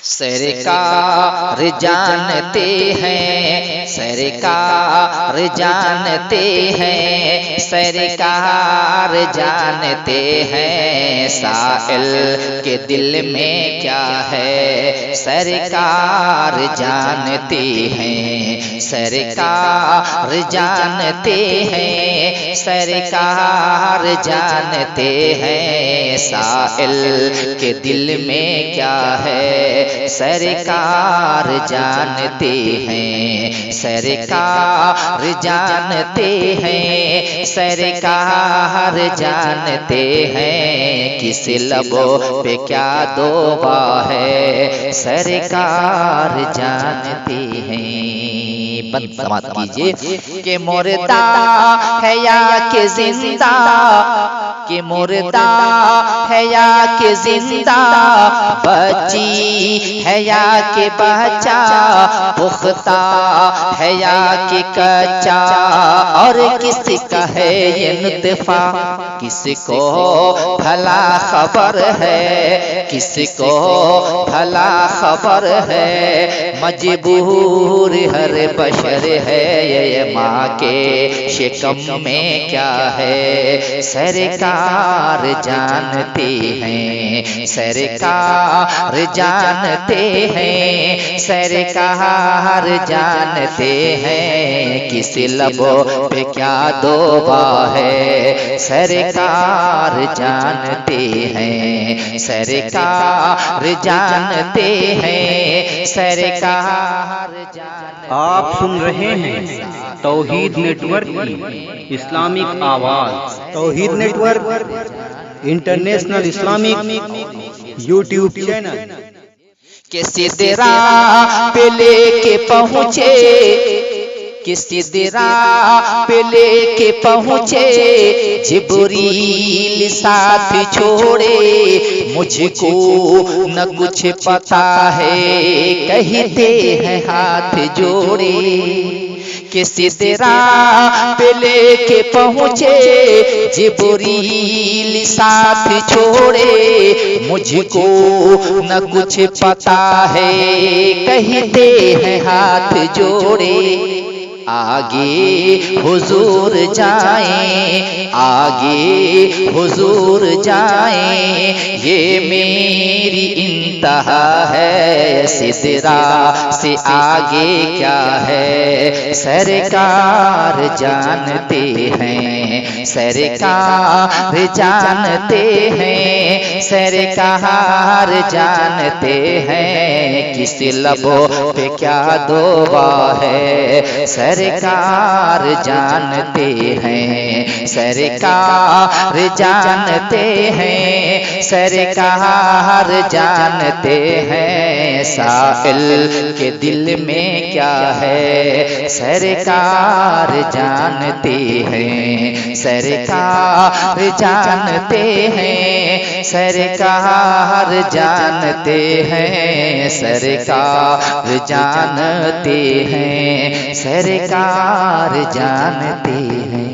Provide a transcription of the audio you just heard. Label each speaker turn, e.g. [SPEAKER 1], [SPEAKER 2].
[SPEAKER 1] सरकार जानते हैं, सरकार जानते हैं, सरकार जानते हैं साइल के दिल में क्या है। सरकार जानते हैं, सरकार जानते हैं, सरकार जानते हैं साइल के दिल में क्या है। सरकार जानते हैं, सरकार जानते हैं, सरकार जानते हैं किस लबों पे क्या दोबा है। सरकार जानते हैं। बंद समात कीजिए कि मुर्दा है या कि जिंदा, कि मुर्दा है या कि जिंदा, बच्ची है या कि बच्चा, पुख्ता है या कि कच्चा, और किसका है ये नुत्फा, किसको भला खबर है, किसको भला खबर है। मजबूर हर बशर है, ये माँ के शिकम में क्या है। सरकार जानते हैं, सरकार जानते हैं, सरकार जानते हैं किस लबों पे क्या दोबा है। सरकार जानते हैं, सरकार जानते हैं, सरकार जानते।
[SPEAKER 2] आप सुन रहे हैं तौहीद नेटवर्क की इस्लामिक आवाज़। Tauheed network international Islamic YouTube channel
[SPEAKER 1] के सिदरा पे लेके पहुँचे, कि सिदरा पे लेके पहुँचे, जिब्रील साथ छोड़े, मुझको न कुछ पता है, कहते हैं हाथ जोड़े। कि सिदरा पे लेके पहुँचे, जिब्रील साथ छोड़े, मुझको न कुछ पता है, कहते हैं हाथ जोड़े। आगे हुजूर जाएं, आगे हुजूर जाएं, ये मेरी इंतहा है। सिदरा से आगे क्या है। सरकार जानते हैं, सरकार जानते हैं, सरकार जानते हैं किस लबों पे क्या दोबा है। सरकार जानते हैं, सरकार जानते हैं, सरकार जानते हैं साइल के दिल में क्या है। सरकार जानते हैं, सरकार जानते हैं, सरकार जानते हैं, सरकार जानते हैं, सरकार जानते हैं।